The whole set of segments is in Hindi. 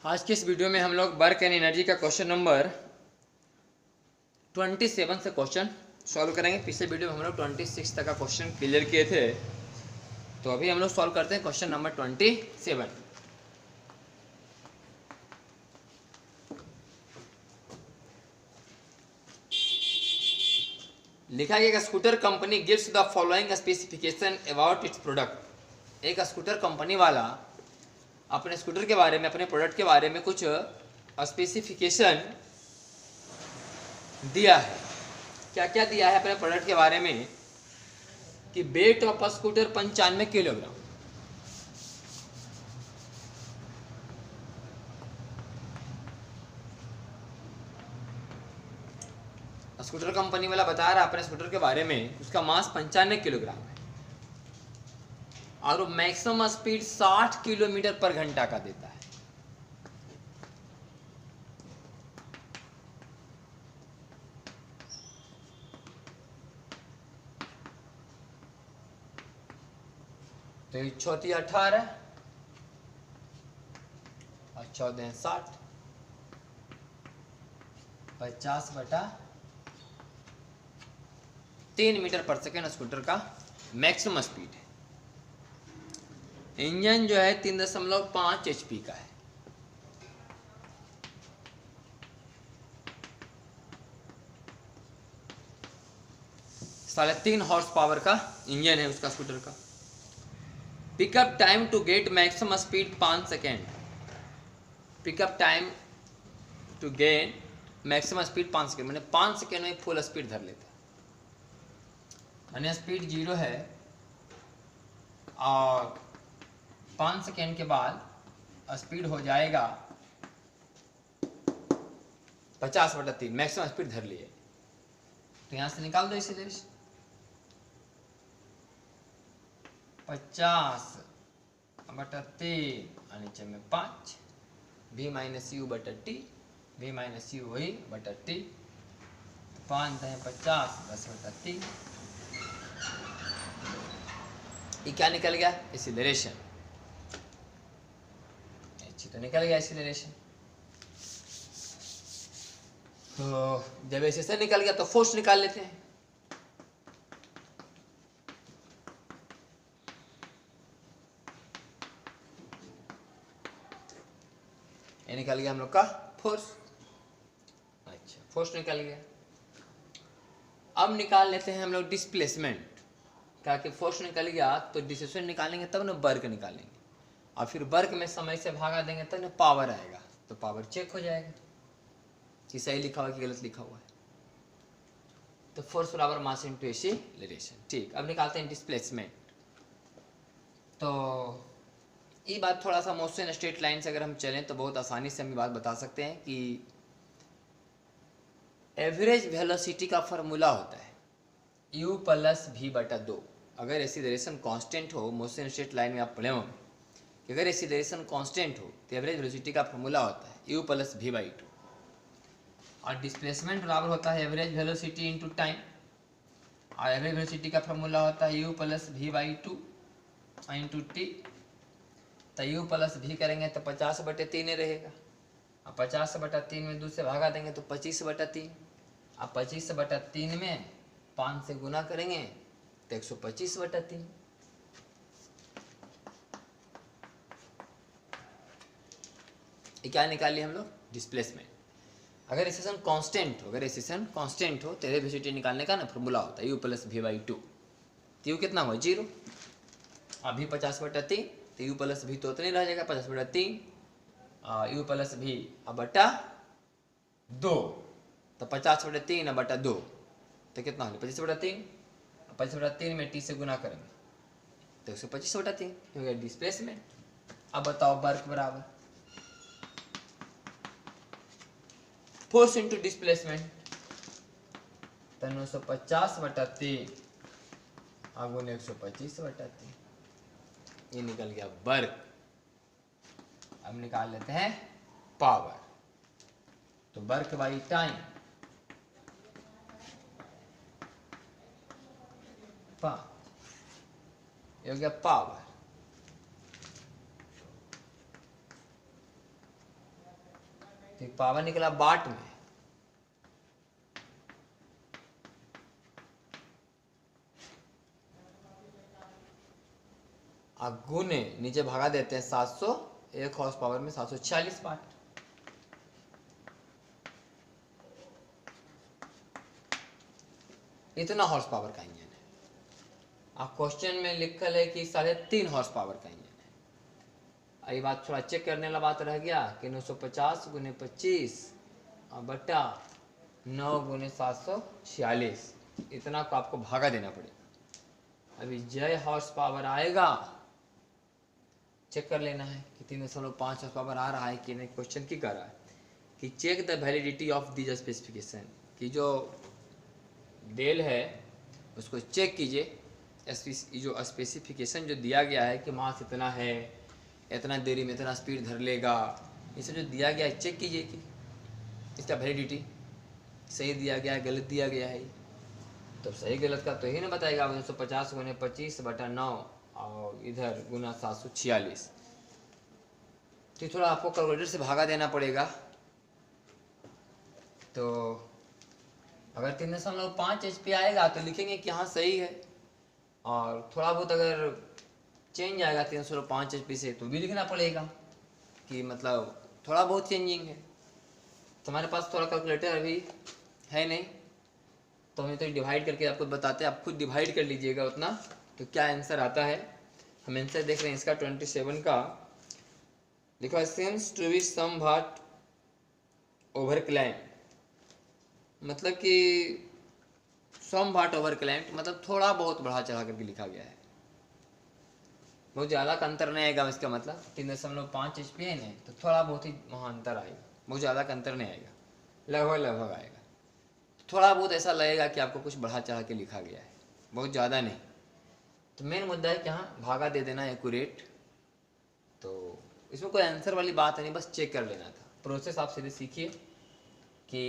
आज के इस वीडियो में हम लोग वर्क एंड एनर्जी का क्वेश्चन नंबर 27 से क्वेश्चन सॉल्व करेंगे। पिछले वीडियो में हम लोग 26 तक का क्वेश्चन क्लियर किए थे, तो अभी हम लोग सॉल्व करते हैं क्वेश्चन नंबर 27। लिखा गया scooter company gives the following specification about it's product. एक स्कूटर कंपनी वाला अपने स्कूटर के बारे में, अपने प्रोडक्ट के बारे में कुछ स्पेसिफिकेशन दिया है। क्या क्या दिया है अपने प्रोडक्ट के बारे में कि weight of scooter 95 kilogram, scooter company वाला बता रहा है अपने स्कूटर के बारे में उसका मास 95 किलोग्राम है और मैक्सिमम स्पीड 60 किलोमीटर पर घंटा का देता है। तो 34 18 और 14 60, 50/3 मीटर पर सेकेंड स्कूटर का मैक्सिमम स्पीड है। इंजन जो है 3.5 HP का है। साढ़े 3 हॉर्स पावर का इंजन है उसका स्कूटर का। Pickup time to get maximum speed 5 second. Pickup time to get maximum speed 5 second, मैंने 5 सेकेंड में फुल स्पीड धर लेता है। यानी स्पीड 0 है और 5 सेकेंड के बाद स्पीड हो जाएगा 50/3, मैक्सिमम स्पीड धर लिए। तो यहां से निकाल दो इसीलिए 50/3 और नीचे में 5 v माइनस यू बटा टी, v माइनस यू वही बटा टी, 5 है 50 10/3। ये क्या निकल गया? एक्सीलरेशन। तो निकल गया एक्सीलरेशन। तो जब एक्सीलरेशन निकल गया तो फोर्स निकाल लेते हैं। ये निकल गया हम लोग का फोर्स। अच्छा, फोर्स निकल गया। अब निकाल लेते हैं हम लोग डिस्प्लेसमेंट। क्या कि फोर्स निकल गया तो डिस्प्लेसमेंट निकालेंगे तब ना वर्क निकालेंगे, और फिर वर्क में समय से भागा देंगे तब ना पावर आएगा। तो पावर चेक हो जाएगा कि सही लिखा हुआ कि गलत लिखा हुआ है। तो फोर्स बराबर मास इनटू एक्सीलरेशन। ठीक, अब निकालते हैं डिस्प्लेसमेंट। तो ये बात थोड़ा सा मोशन स्ट्रेट लाइन से अगर हम चलें तो बहुत आसानी से हम ये बात बता सकते हैं कि एवरेज वेलोसिटी का फॉर्मूला होता है u प्लस v बटा 2। अगर एक्सीलरेशन कांस्टेंट हो, मोशन स्ट्रेट लाइन में आप पढ़े होंगे कि अगर एक्सीलरेशन कांस्टेंट हो तो एवरेज वेलोसिटी का फॉर्मूला होता है u प्लस v बाई 2, और डिस्प्लेसमेंट बराबर होता है एवरेज वेलोसिटी इंटू टाइम, और एवरेज वेलोसिटी का फॉर्मूला होता है u plus v by 2 into T. तो u प्लस v करेंगे तो 50/3 रहेगा, और 50/3 में 2 से भागा देंगे तो 25/3, अब 25/3 में 5 से गुना करेंगे तो 125/3। ये क्या निकाल लिया हम लोग? डिस्प्लेसमेंट। अगर एक्सेशन कांस्टेंट हो, तो एवरेज वेलोसिटी निकालने का ना फॉर्मूला होता है u प्लस v बाई 2। तो u कितना हुआ? 0। अभी 50/3 तो u प्लस v तो उतना ही रह जाएगा 50/3, u प्लस v बटा 2, तो 50/3 बटा 2 तो कितना होगा? 25/3। 25/3 में t से गुना करेंगे तो 125/3 हो गया डिस्प्लेसमेंट। अब बताओ वर्क बराबर फोर्स इंटू डिस्प्लेसमेंट, तो 950/3 गुने 125/3, ये निकल गया वर्क। अब निकाल लेते हैं पावर। तो वर्क बाई टाइम, ये हो गया पावर। तो पावर निकला वाट में, अब गुने नीचे भगा देते हैं 700, 1 हॉर्स पावर में 746 वाट। इतना हॉर्स पावर का इंजन है। अब क्वेश्चन में लिखल है कि 3.5 हॉर्स पावर का इंजन है। ये बात थोड़ा चेक करने वाला बात रह गया कि 950 गुने 25 और बटा 9 गुने 746, इतना को आपको भागा देना पड़ेगा। अभी जय हॉर्स पावर आएगा, चेक कर लेना है कि 3.5 हॉर्स पावर आ रहा है कि नहीं। क्वेश्चन की कर रहा है कि check the validity of these specification, कि जो डेल है उसको चेक कीजिए, जो स्पेसिफिकेशन जो दिया गया है कि मास इतना है, इतना देरी में इतना स्पीड धर लेगा, इसे जो दिया गया है चेक कीजिए कि इसका वैलिडिटी सही दिया गया है गलत दिया गया है। तो सही गलत का तो यही ना बताएगा। 950 गुने 25 बटा 9 और इधर गुना 746, तो थोड़ा आपको कैलकुलेटर से भागा देना पड़ेगा। तो अगर 3.5 HP आएगा तो लिखेंगे कि हाँ सही है, और थोड़ा बहुत अगर चेंज आएगा 3.5 HP से तो भी लिखना पड़ेगा कि मतलब थोड़ा बहुत चेंजिंग है। तो हमारे पास थोड़ा कैलकुलेटर अभी है नहीं, तो हमें तो डिवाइड करके आपको बताते हैं, आप खुद डिवाइड कर लीजिएगा उतना तो क्या आंसर आता है। हम आंसर देख रहे हैं इसका 27 का, लिखा seems to be somewhat over claim, मतलब कि सम वाट ओवर क्लाइम मतलब थोड़ा बहुत बढ़ा चढ़ा करके लिखा गया है, बहुत ज़्यादा का अंतर नहीं आएगा। इसका मतलब 3.5 HP है नहीं तो थोड़ा बहुत ही वहाँ अंतर आएगा, बहुत ज़्यादा का अंतर नहीं आएगा, लगभग आएगा। थोड़ा बहुत ऐसा लगेगा कि आपको कुछ बढ़ा चढ़ा के लिखा गया है, बहुत ज़्यादा नहीं। तो मेन मुद्दा है कि हाँ भागा दे देना एक्यूरेट, तो इसमें कोई आंसर वाली बात नहीं, बस चेक कर लेना था। प्रोसेस आप सीधे सीखिए कि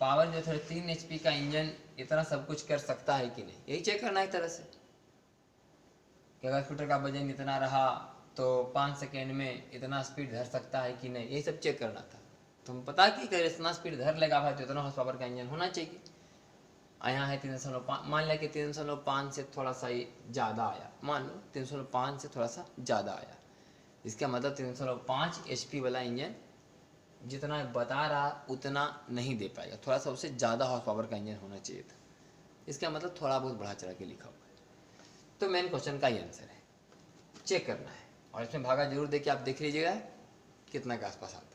पावर जो 3 HP का इंजन इतना सब कुछ कर सकता है कि नहीं, यही चेक करना एक तरह से कि अगर स्कूटर का वजन इतना रहा तो 5 सेकेंड में इतना स्पीड धर सकता है कि नहीं, यही सब चेक करना था। तुम पता कि अगर इतना स्पीड धर लेगा भाई तो इतना हॉर्स पावर का इंजन होना चाहिए। यहाँ है 3.5, मान लिया कि 3.5 से थोड़ा सा ही ज़्यादा आया, मान लो 3.5 से थोड़ा सा ज़्यादा आया, इसका मतलब 3.5 HP वाला इंजन जितना बता रहा उतना नहीं दे पाएगा, थोड़ा सा उससे ज़्यादा हॉर्स पावर का इंजन होना चाहिए था। इसका मतलब थोड़ा बहुत बढ़ा चढ़ा के लिखा हुआ है। तो मेन क्वेश्चन का ही आंसर है, चेक करना है, और इसमें भागा जरूर दे के आप देख लीजिएगा कितना के आसपास आता है।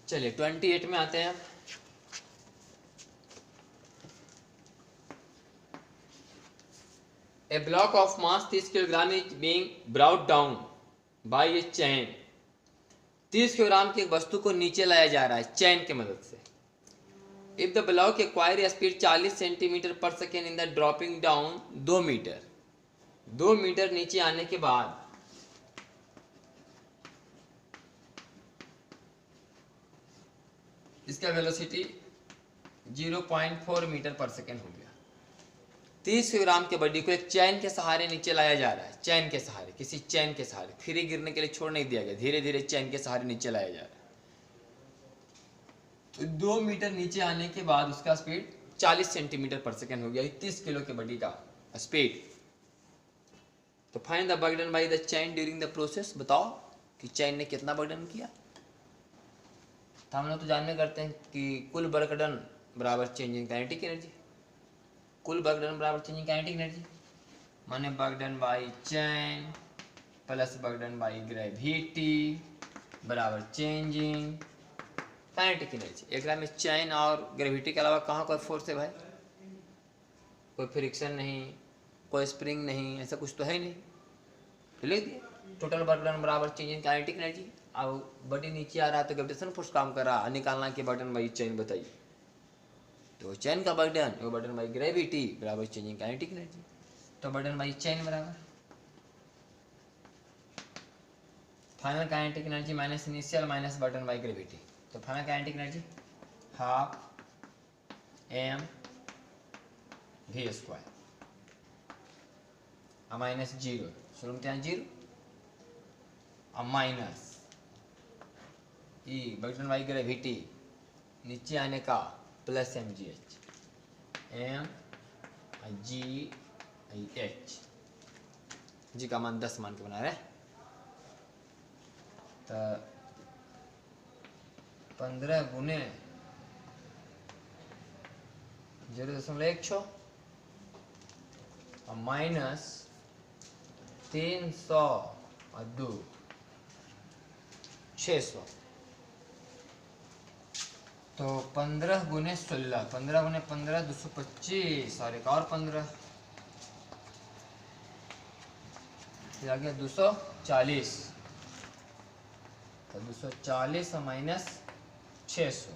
चलिए 28 में आते हैं। A block of mass 30 kilogram is being brought down by a chain. 30 kilogram की एक वस्तु को नीचे लाया जा रहा है चैन की मदद से। If the block acquire a speed 40 centimetre per second in the dropping down 2 metre, 2 metre नीचे आने के बाद इसका वेलोसिटी 0.4 मीटर पर सेकेंड हो गया। 30 किलोग्राम के बॉडी को एक चैन के सहारे नीचे लाया जा रहा है, चैन के सहारे, किसी चैन के सहारे, फ्री गिरने के लिए छोड़ नहीं दिया गया, धीरे धीरे चैन के सहारे नीचे लाया जा रहा है। तो 2 मीटर नीचे आने के बाद उसका स्पीड 40 सेंटीमीटर पर सेकेंड हो गया, 30 किलो के बॉडी का स्पीड। तो find the work done by the chain during the process, बताओ कि चैन ने कितना बर्डन किया। तो हम लोग तो जानने करते हैं कि कुल बर्डन बराबर चेंज इन काइनेटिक एनर्जी, कुल बर्डन बराबर चेंज इन काइनेटिक एनर्जी, माने burden bye chain plus burden by gravity बराबर चेंज इन काइनेटिक एनर्जी। एक में चैन और ग्रेविटी के अलावा कहाँ कोई फोर्स है भाई, कोई फ्रिक्शन नहीं, कोई स्प्रिंग नहीं, ऐसा कुछ तो है नहीं। तो लिख दिए टोटल बर्डन बराबर चेंज इन काइनेटिक एनर्जी। अब बॉडी नीचे आ रहा है तो ग्रेविटेशन फोर्स काम कर रहा है, निकालना कि बर्डन बाई चेन बताइए। तो चेन का बर्डन वो बर्डन बाई ग्रेविटी बराबर चेंजिंग काइनेटिक एनर्जी। तो बर्डन बाई चेन बराबर final kinetic energy minus initial minus work done by gravity. तो final kinetic energy half m v square minus 0 शुरू में यहाँ 0 और minus E work done by gravity नीचे आने का plus M G H G का मान 10 मान के बना रहे। तो 15 गुने 0.16 और माइनस 302 600। तो 15 गुने 16 15 गुने 15 225 और एक और 15 आ गया 240। तो 240 और माइनस 600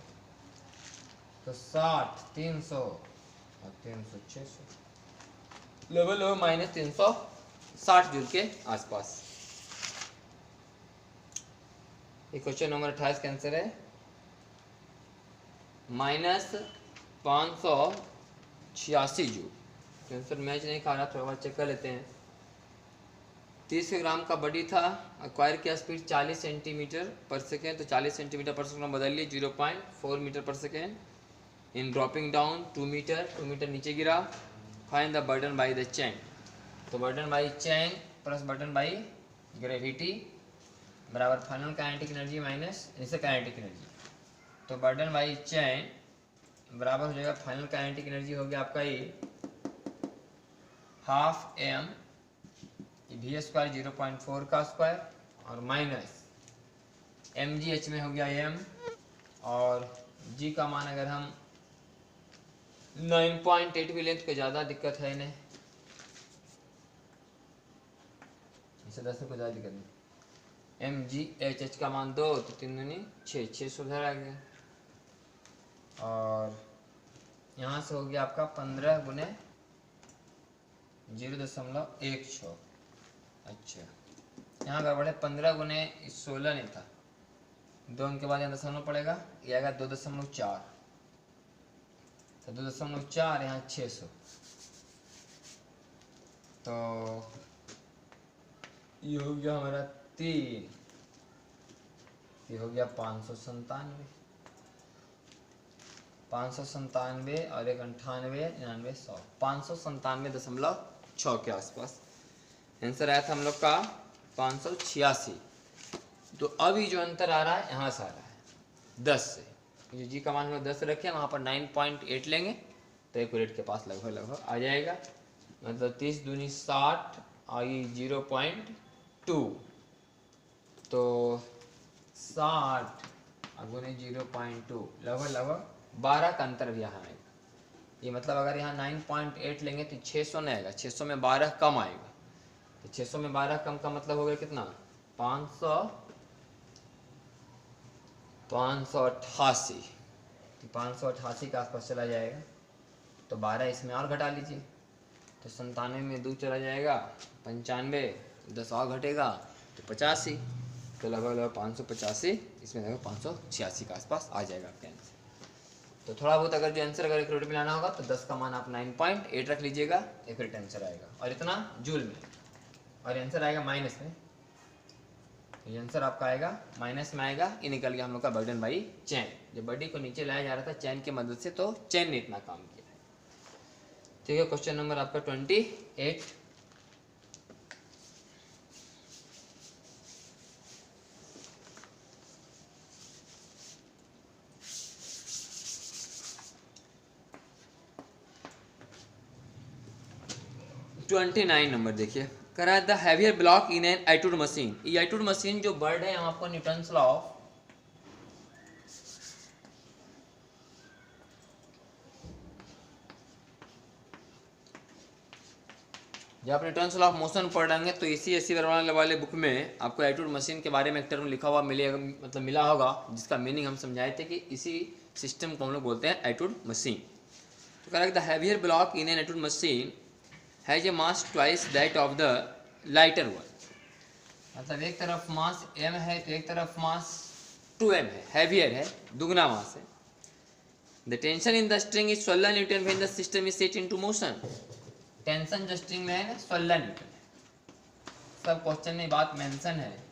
तो 60 300 और 300 600 लेवल हो माइनस 360 जूल के आसपास। ये क्वेश्चन नंबर 28 का आंसर है माइनस 586 जूल। तो आंसर मैच नहीं खा रहा, थोड़ा बार चेक कर लेते हैं। 30 ग्राम का बॉडी था, एक्वायर किया स्पीड 40 सेंटीमीटर पर सेकेंड। तो 40 सेंटीमीटर पर सेकेंड बदल लिए 0.4 metre per second. In dropping down 2 metre नीचे गिरा। Find the work done by the chain. तो work done by chain plus work done by gravity बराबर final kinetic energy minus initial kinetic energy. तो बर्डन बाई चेन बराबर हो जाएगा फाइनल काइनेटिक एनर्जी हो गया आपका ये हाफ m वी स्क्वायर 0.4 का स्क्वायर और माइनस एम जी एच में हो गया m और g का मान अगर हम 9.8 भी लें तो ज़्यादा दिक्कत है इन्हें, इसे 10 में कोई ज़्यादा दिक्कत नहीं। एम जी एच एच का मान 2 तो 3 दूनी 6 उधर आ गया और यहाँ से हो गया आपका 15 गुने 0.16। अच्छा यहाँ गड़बड़ है, 15 गुने 16 नहीं था, 2 के बाद यहाँ दशमलव पड़ेगा, ये आएगा 2.4। तो 2.4 यहाँ 600 तो ये हो गया हमारा 3, ये हो गया 597 और एक 98 99 100 597.6 के आसपास आंसर आया था हम लोग का 586। तो अभी जो अंतर आ रहा है यहाँ से आ रहा है 10 से, जो जी का मान हम लोग 10 रखे वहाँ पर 9.8 लेंगे तो एक्यूरेट के पास लगभग आ जाएगा। मतलब 30 दूनी 60 और 0.2 तो 60 गुने 0.2 लगभग 12 का अंतर भी यहाँ आएगा। ये मतलब अगर यहाँ 9.8 लेंगे तो 600 नहीं आएगा, 600 में 12 कम आएगा। तो 600 में 12 कम का मतलब हो गया कितना 588। तो 588 के आसपास चला जाएगा। तो 12 इसमें और घटा लीजिए तो 97 में 2 चला जाएगा 95, 10 और घटेगा तो 85। तो लगभग 585 इसमें लगभग 586 के आसपास आ जाएगा आपके आंसर। तो थोड़ा बहुत अगर जो आंसर अगर एक्यूरेट में लाना होगा तो 10 का मान आप 9.8 रख लीजिएगा, एक्यूरेट आंसर आएगा। और इतना जूल में, और आंसर आएगा माइनस में। ये आंसर आपका आएगा माइनस में आएगा। ये निकल गया हम लोग का बर्डन बाई चैन। जब बॉडी को नीचे लाया जा रहा था चैन की मदद से तो चैन ने इतना काम किया है। ठीक है, क्वेश्चन नंबर आपका 28। नंबर देखिए, करा the heavier block in an Atwood machine. ये एटूड मशीन जो वर्ड है आपको न्यूटन्स लॉ ऑफ जब आप न्यूटन्स लॉ ऑफ मोशन पढ़ेंगे तो इसी ऐसी वाले बुक में आपको एटूड मशीन के बारे में एक टर्म लिखा हुआ मिलेगा, मतलब मिला होगा, जिसका मीनिंग हम समझाए थे कि इसी सिस्टम को हम लोग बोलते हैं एटूड मशीन। तो correct, the heavier block in a network machine has a mass twice that of the lighter one. मतलब एक तरफ मास m है तो एक तरफ मास 2m है, हैवियर है, दुगना मास है। The tension in the string is 16 Newton when the system is set into motion. Tension जो स्ट्रिंग में है ना 16 न्यूटन है। सब क्वेश्चन में बात मेंशन है,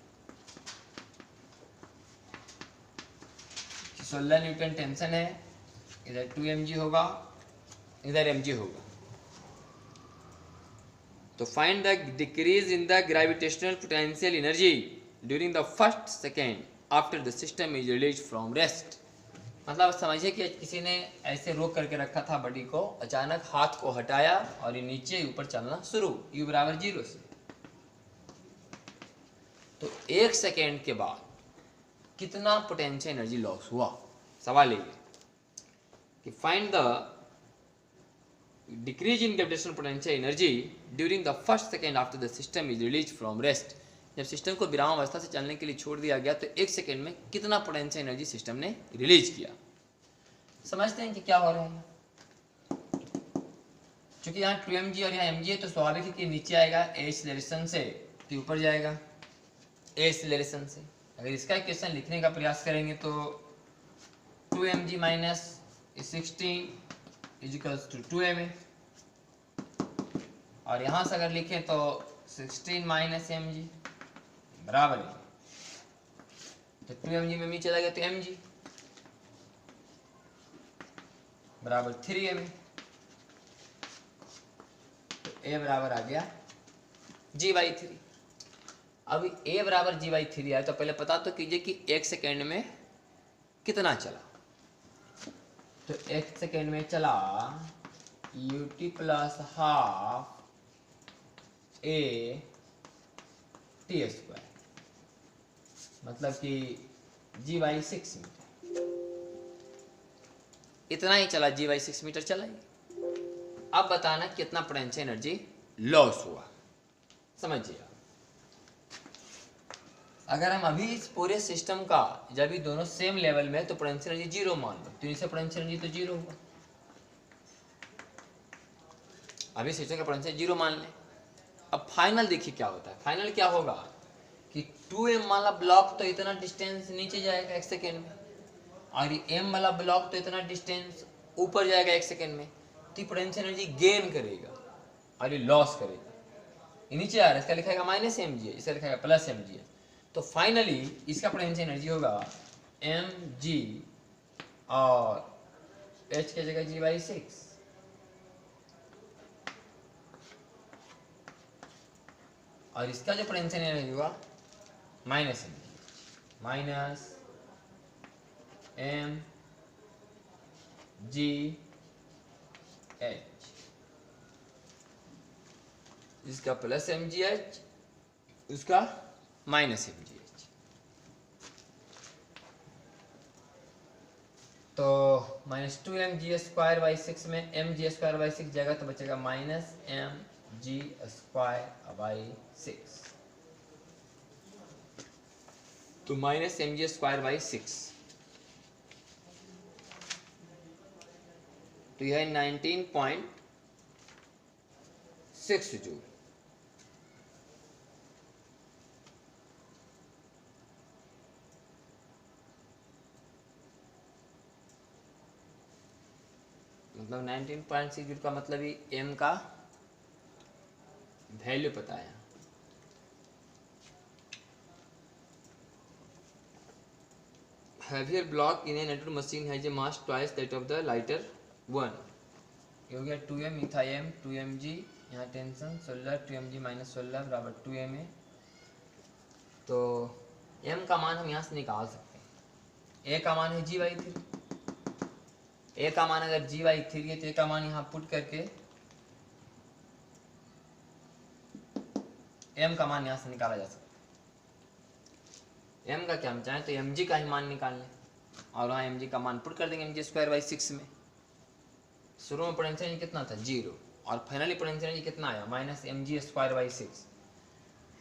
16 न्यूटन टेंशन है, इधर 2mg होगा, इधर mg होगा। तो find the decrease in the gravitational potential energy during the first second after the system is release from rest. मतलब समझिए कि किसी ने ऐसे रोक करके रखा था बॉडी को, अचानक हाथ को हटाया और ये नीचे ऊपर चलना शुरू, u बराबर 0 से। तो 1 सेकेंड के बाद कितना पोटेंशियल एनर्जी लॉस हुआ। सवाल ये कि find the decrease in gravitational potential energy during the first second after the system is release from rest. जब सिस्टम को विराम अवस्था से चलने के लिए छोड़ दिया गया तो 1 सेकेंड में कितना पोटेंशियल एनर्जी सिस्टम ने रिलीज किया। समझते हैं कि क्या हो रहा है। चूंकि यहाँ 2mg और यहाँ mg है तो स्वाभाविक है कि नीचे आएगा a एक्सेलरेशन से तो ऊपर जाएगा a एक्सेलरेशन से। अगर इसका इक्वेशन लिखने का प्रयास करेंगे तो 2mg minus 16 is equals to 2ma, और यहाँ से अगर लिखें तो 16 माइनस mg बराबर है, तो 2mg में mg चला गया तो mg बराबर 3ma, तो a बराबर आ गया g/3। अब a बराबर g/3 आया तो पहले पता तो कीजिए कि 1 सेकेंड में कितना चला। तो 1 सेकेंड में चला ut plus half a t², मतलब कि g/6 मीटर। इतना ही चला, g/6 मीटर चला ही। अब बताना कितना पोटेंशियल एनर्जी लॉस हुआ। समझिए, अगर हम अभी इस पूरे सिस्टम का जब भी दोनों सेम लेवल में तो पोटेंशियल एनर्जी 0 मान लो, तो इनसे पोटेंशियल एनर्जी तो 0 होगा। अभी सिस्टम का पोटेंशियल 0 मान लें। अब फाइनल देखिए क्या होता है। फाइनल क्या होगा कि 2m वाला ब्लॉक तो इतना डिस्टेंस नीचे जाएगा 1 सेकेंड में, और ये m वाला ब्लॉक तो इतना डिस्टेंस ऊपर जाएगा 1 सेकेंड में। तो पोटेंशियल एनर्जी गेन करेगा और ये लॉस करेगा। ये नीचे आ रहा है, इसका लिखाएगा -mg है, इसका लिखाएगा +mg है। तो फाइनली इसका पोटेंशियल एनर्जी होगा mg और h की जगह g/6। और इसका जो पोटेंशियल एनर्जी होगा -mg -mgh, इसका +mgh, उसका -mgh। तो -2mg²/6 में mg²/6 जगह तो बचेगा -mg²/6। तो -mg²/6, तो यह 19.6 जूल। मतलब 19.6 जूल का मतलब ही m का वैल्यू पता है। heavier block in a network machine has a mass twice that of the lighter one। ये हो गया 2m था m 2mg, यहाँ टेंशन 16, 2mg माइनस 16 बराबर 2ma। तो m का मान हम यहाँ से निकाल सकते हैं। a का मान है g/3, a का मान अगर g/3 है तो a का मान यहाँ पुट करके m का मान यहाँ से निकाला जा सकता है। m का क्या हम चाहें तो mg का ही मान निकाल लें और वहाँ mg का मान पुट कर देंगे mg²/6 में। शुरू में पोटेंशियल एनर्जी कितना था 0, और फाइनली पोटेंशियल एनर्जी कितना आया -mg²/6।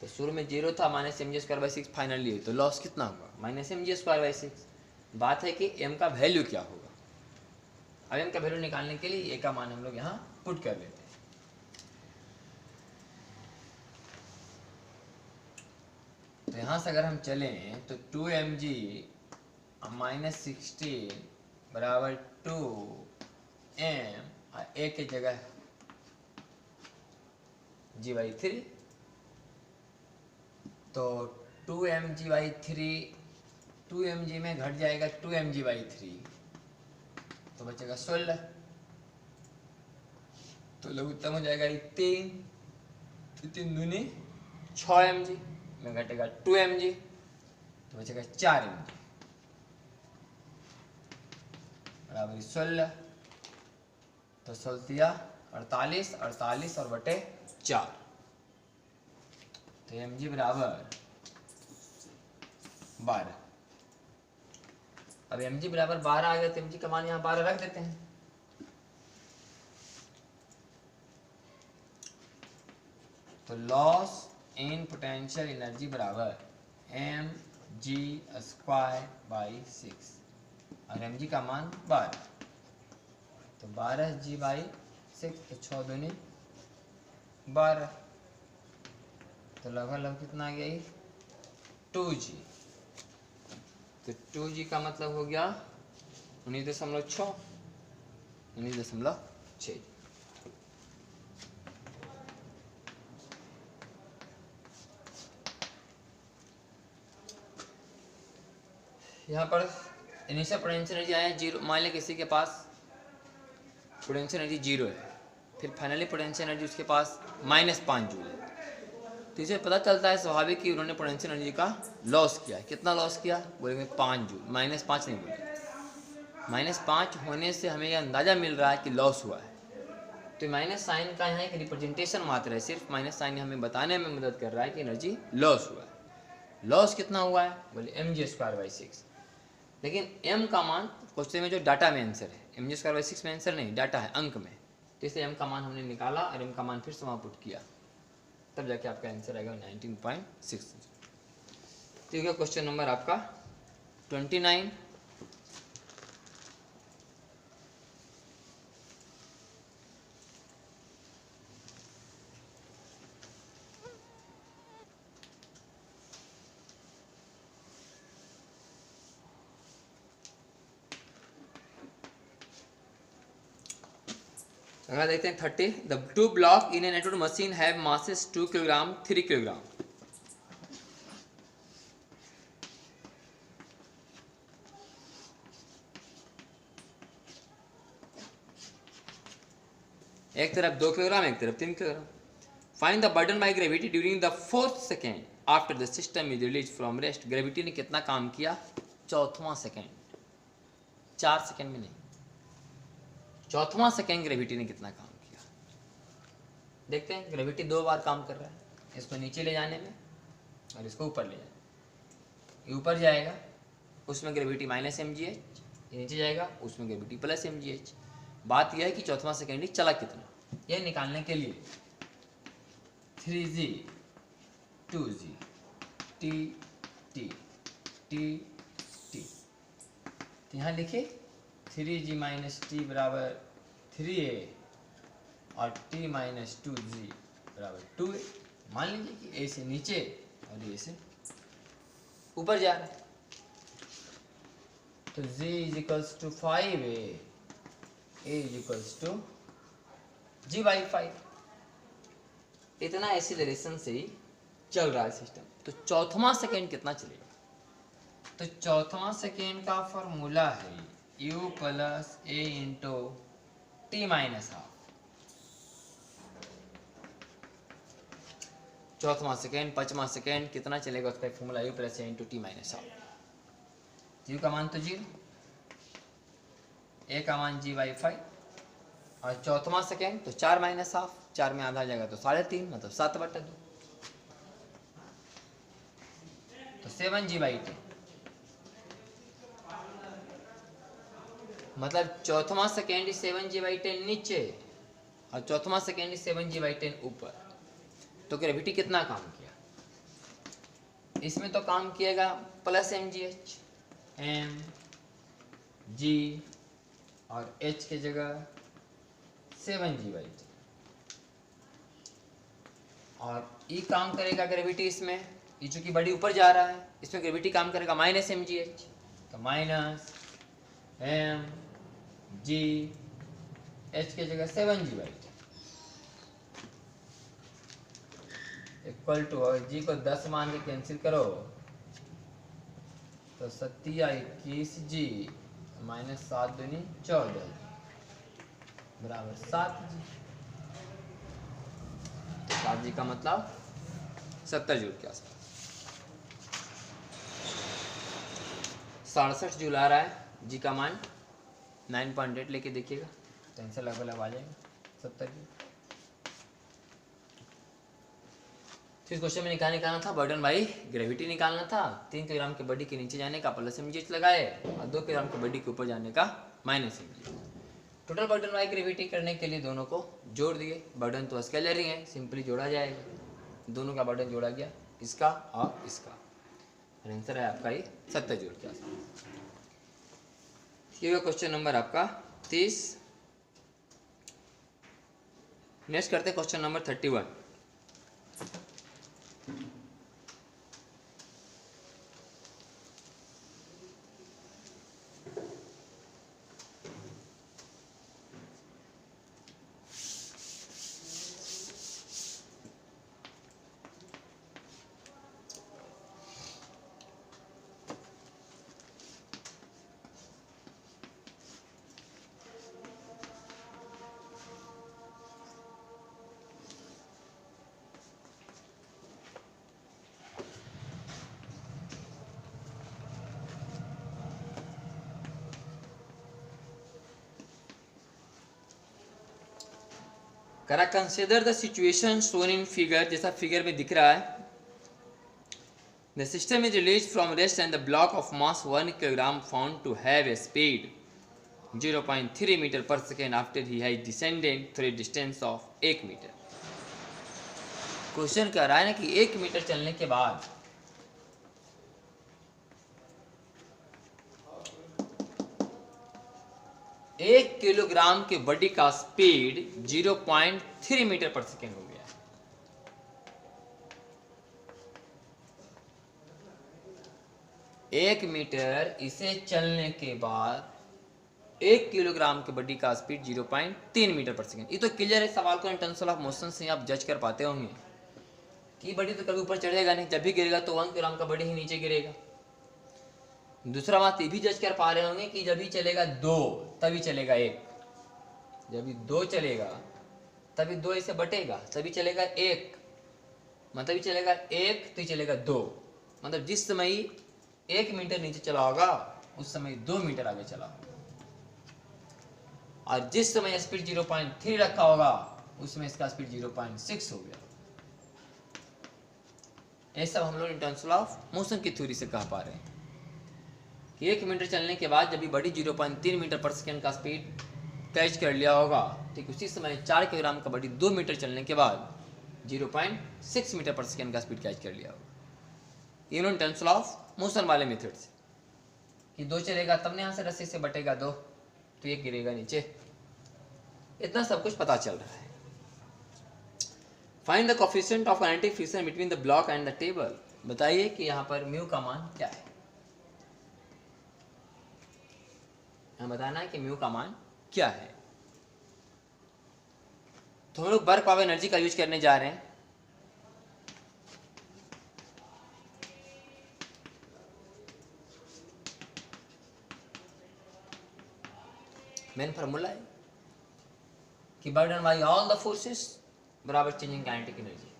तो शुरू में 0 था, -mg²/6 फाइनली, तो लॉस कितना होगा -mg²/6। बात है कि m का वैल्यू क्या होगा। अब एम का वैल्यू निकालने के लिए ए का मान हम लोग यहाँ पुट कर लेते हैं। तो यहाँ से अगर हम चलें तो 2mg -16 बराबर 2m और ए की जगह g/3, तो 2mg/3 2mg में घट जाएगा 2mg/3, तो बचेगा 16, तो लघुत्तम हो जाएगा 3, तो 3 दूनी 6mg में घटेगा 2mg, तो बचेगा 4mg बराबर 16, तो 16 48 48 और बटे 4, तो mg बराबर 12। अब mg बराबर 12 आ गया तो mg का मान यहाँ 12 रख देते हैं। तो लॉस इन पोटेंशियल एनर्जी बराबर mg²/6 और mg का मान 12, तो 12g/6, तो 6 दूनी 12, तो लगभग कितना आ गया ये 2g, तो 2g का मतलब हो गया 19.6 19.6। यहाँ पर इनिशियल पोटेंशियल एनर्जी आया 0, मान लें किसी के पास पोटेंशियल एनर्जी 0 है, फिर फाइनली पोटेंशियल एनर्जी उसके पास -5 जूल है, तो इसे पता चलता है स्वाभाविक कि उन्होंने पोटेंशियल एनर्जी का लॉस किया है। कितना लॉस किया बोलेंगे 5 जूल, -5 नहीं बोलेंगे, -5 होने से हमें यह अंदाज़ा मिल रहा है कि लॉस हुआ है। तो माइनस साइन का यहाँ एक रिप्रेजेंटेशन मात्र है, सिर्फ माइनस साइन हमें बताने में मदद कर रहा है कि एनर्जी लॉस हुआ है। लॉस कितना हुआ है बोले mg²/6, लेकिन m का मान क्वेश्चन में जो डाटा में आंसर है, mg²/6 में आंसर नहीं, डाटा है अंक में, तो इसलिए m का मान हमने निकाला और m का मान फिर से वहाँ पुट किया, तब जाके आपका आंसर आएगा 19.6। ठीक है, क्वेश्चन नंबर आपका 29। अगर देखते हैं 30, the two block in an Atwood machine have masses 2 kilogram 3 kilogram. एक तरफ 2 किलोग्राम, एक तरफ 3 kilogram. Find the work done by gravity during the 4th second after the system is release from rest. Gravity ने कितना काम किया 4वां सेकेंड, 4 सेकेंड में नहीं, 4वां सेकेंड ग्रेविटी ने कितना काम किया। देखते हैं, ग्रेविटी 2 बार काम कर रहा है, इसको नीचे ले जाने में और इसको ऊपर ले जाने। ये ऊपर जाएगा उसमें ग्रेविटी -mgh, नीचे जाएगा उसमें ग्रेविटी +mgh। बात यह है कि 4वां सेकेंड चला कितना, यह निकालने के लिए 3g 2g t t t t, तो यहाँ लिखिए 3g - t बराबर 3a और t - 2g बराबर 2a। मान लीजिए कि a से नीचे और a से ऊपर जा रहा है, तो g = 5a, a = g/5। इतना एक्सीलरेशन से ही चल रहा है सिस्टम। तो 4वां सेकेंड कितना चलेगा, तो 4वां सेकेंड का फॉर्मूला है u + a × t - 1/2। 4वां सेकेंड 5वां सेकेंड कितना चलेगा उसका formula u + a × t - 1/2। u का मान तो 0, a का मान g/5 और 4वां सेकेंड तो 4 - 1/2, 4 में आधा जाएगा तो 3.5, मतलब 7/2, तो 7g/10। मतलब 4वां सेकेंड 7g/10 नीचे और 4वां सेकेंड 7g/10 ऊपर। तो ग्रेविटी कितना काम किया, इसमें तो काम किएगा +mgh, m g और h की जगह 7g/t। और E काम करेगा ग्रेविटी इसमें, E चूंकि बड़ी ऊपर जा रहा है, इसमें ग्रेविटी काम करेगा -mgh, तो -mg h की जगह 7g/t इक्वल टू, और g को 10 मान के कैंसिल करो तो 7×21g -7×2=14 बराबर 7g। 7g का मतलब 70 जूल के आसपास। 67 जूल आ रहा है, जी का मान 9.8 लेके देखिएगा तो आंसर लगभग आ जाएगा 70 जूल। फिर क्वेश्चन में निकालना था बर्डन बाई ग्रेविटी निकालना था। 3 किलोग्राम के बॉडी के नीचे जाने का प्लस mgh लगाए और 2 किलोग्राम के बॉडी के ऊपर जाने का -mgh। Total burden by gravity करने के लिए दोनों को जोड़ दिए। बर्डन तो स्केलर ही है, सिंपली जोड़ा जाएगा, दोनों का बर्डन जोड़ा गया, इसका और इसका। आंसर है आपका ये 70 जूल के आसपास। ये क्वेश्चन नंबर आपका 30। नेक्स्ट करते हैं क्वेश्चन नंबर 31। करा consider the situation shown in figure, जैसा फिगर में दिख रहा है। The system is release from rest and the block of mass 1 kilogram found to have a speed 0.3 metre per second after he has descended through a distance of 1 metre. Question कह रहा है ना कि 1 मीटर चलने के बाद एक किलोग्राम के बॉडी का स्पीड 0.3 मीटर पर सेकेंड हो गया। एक मीटर इसे चलने के बाद 1 किलोग्राम के बॉडी का स्पीड 0.3 मीटर पर सेकेंड। ये तो क्लियर है, सवाल को इन टर्म्स ऑफ मोशन से आप जज कर पाते होंगे कि बॉडी तो कभी ऊपर चढ़ेगा नहीं, जब भी गिरेगा तो 1 किलोग्राम का बॉडी ही नीचे गिरेगा। दूसरा बात ये भी जज कर पा रहे होंगे कि जब भी चलेगा 2 तभी चलेगा 1, जब भी 2 चलेगा तभी 2 इसे बटेगा, तभी चलेगा 1, मतलब ही चलेगा 1 तो चलेगा 2, मतलब जिस समय 1 मीटर नीचे चला होगा उस समय 2 मीटर आगे चला होगा, और जिस समय स्पीड 0.3 रखा होगा उस समय इसका स्पीड 0.6 हो गया। ये सब हम लोग इन टर्म्स ऑफ मोशन की थ्योरी से कह पा रहे हैं कि 1 मीटर चलने के बाद जब भी बॉडी 0.3 मीटर पर सेकेंड का स्पीड कैच कर लिया होगा, ठीक उसी समय 4 किलोग्राम का बॉडी 2 मीटर चलने के बाद 0.6 मीटर पर सेकेंड का स्पीड कैच कर लिया होगा। इन टर्म्स ऑफ मोशन वाले मेथड से कि 2 चलेगा तब ने यहाँ से रस्सी से बटेगा 2 तो ये गिरेगा नीचे। इतना सब कुछ पता चल रहा है। Find the coefficient of kinetic friction between the block and the table. बताइए कि यहाँ पर म्यू का मान क्या है। हमें बताना है कि म्यू का मान क्या है। तो हम लोग वर्क पावर एनर्जी का यूज करने जा रहे हैं। मेन फार्मूला है कि burden by all the forces बराबर चेंजिंग काइनेटिक एनर्जी।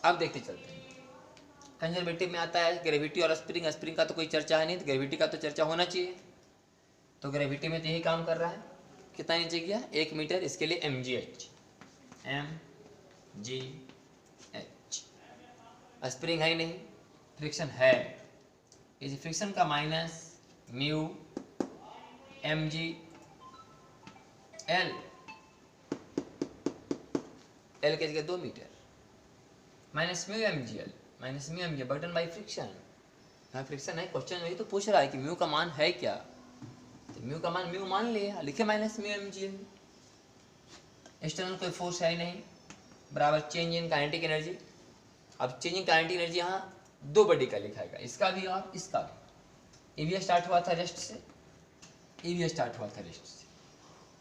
अब देखते चलते हैं। कंजर्वेटिव में आता है ग्रेविटी और स्प्रिंग। स्प्रिंग का तो कोई चर्चा है नहीं, तो ग्रेविटी का तो चर्चा होना चाहिए। तो ग्रेविटी में तो यही काम कर रहा है। कितना नीचे गया 1 मीटर, इसके लिए mgh, mgh। स्प्रिंग है ही नहीं, फ्रिक्शन है। इस फ्रिक्शन का minus mu mg l, l के जगह 2 metre minus mu mgl minus mu mg burden by friction. हाँ फ्रिक्शन है, क्वेश्चन वही तो पूछ रहा है कि म्यू का मान है क्या। तो म्यू का मान म्यू मान लिया, लिखे minus mu M G. External कोई फोर्स है ही नहीं, बराबर चेंज इन काइनेटिक एनर्जी। अब चेंज इन काइनेटिक एनर्जी यहाँ दो बॉडी का लिखा है, इसका भी और इसका भी। ये भी स्टार्ट हुआ था रेस्ट से, ये भी स्टार्ट हुआ था रेस्ट से।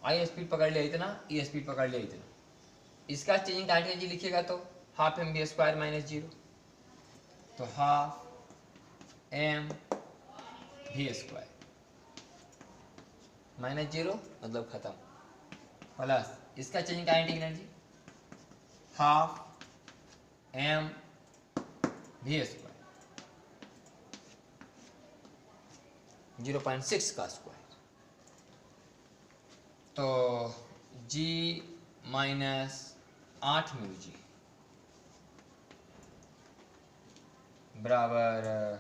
आई स्पीड पकड़ लिया इतना, ये स्पीड पकड़ लिया इतना। इसका चेंजिंग काइनेटिक एनर्जी लिखिएगा तो half M B square minus zero, तो हाफ एम भी स्क्वायर माइनस जीरो मतलब खत्म, प्लस इसका changing kinetic energy half M भी स्क्वायर 0.6 का स्क्वायर, तो जी माइनस 8 म्यू जी बराबर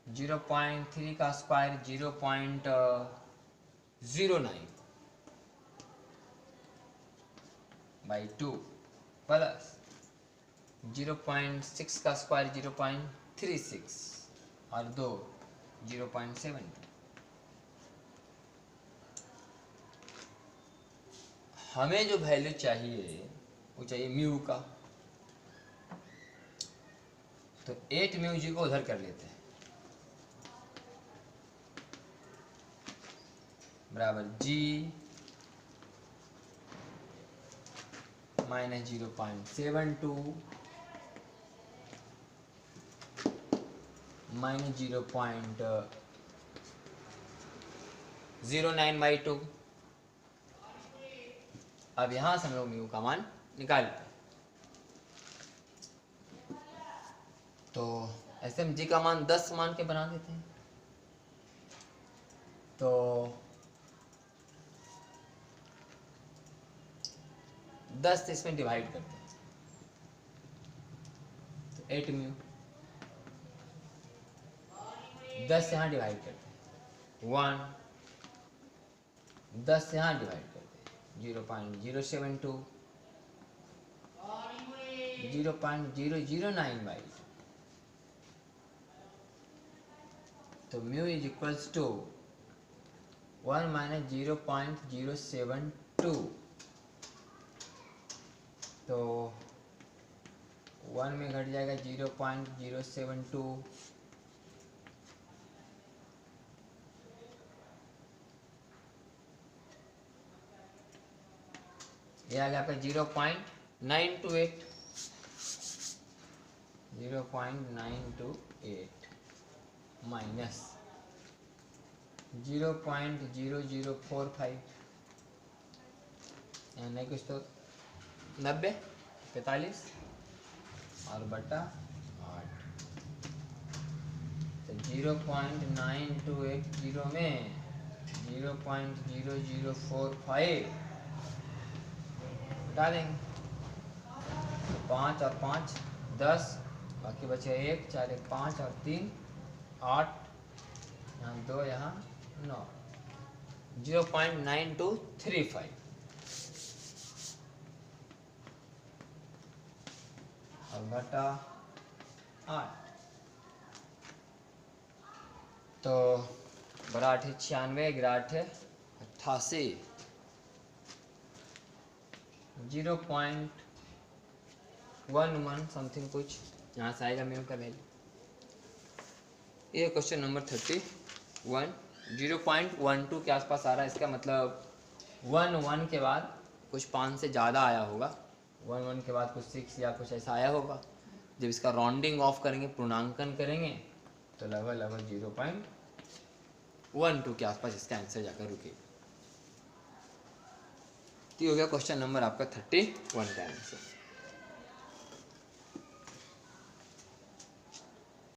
0.3 का स्क्वायर 0.09 बाई 2 प्लस 0.6 का स्क्वायर 0.36 और 2 0.72। हमें जो वैल्यू चाहिए वो चाहिए म्यू का, तो 8 म्यू जी को उधर कर लेते हैं, बराबर जी माइनस 0.72 माइनस 0.09 बाई 2। अब यहां से हम लोग म्यू का मान निकालते हैं, तो एस एम जी का मान 10 मान के बना देते हैं, तो 10 से इसमें डिवाइड करते हैं, तो 8 म्यू, 10 से यहाँ डिवाइड करते हैं 1, 10 से यहाँ डिवाइड करते हैं 0.072 0.009 बाई, तो mu is equals to 1 minus 0.072, तो 1 में घट जाएगा 0.072, यह आ गया आपका 0.928 माइनस 0.0045, यानी कुछ तो 90 45 और बटा 8, तो 0.9280 में 0.0045 बता देंगे, 5 और 5 10, बाकी बचे 1 4 1 5 और 3 8, यहाँ 2 यहाँ 9, 0.9235 और बटा 8, तो बड़ा 8 96 गिराट है 88, 0.11 समथिंग कुछ यहाँ से आएगा म्यू का वैल्यू। ये क्वेश्चन नंबर 31 0.12 के आसपास आ रहा है, इसका मतलब 1 के बाद कुछ 5 से ज़्यादा आया होगा, 1 के बाद कुछ 6 या कुछ ऐसा आया होगा। जब इसका राउंडिंग ऑफ करेंगे, पूर्णांकन करेंगे, तो लगभग 0.12 के आसपास इसका आंसर जाकर रुकेगा। तो ये हो गया क्वेश्चन नंबर आपका 31 का आंसर।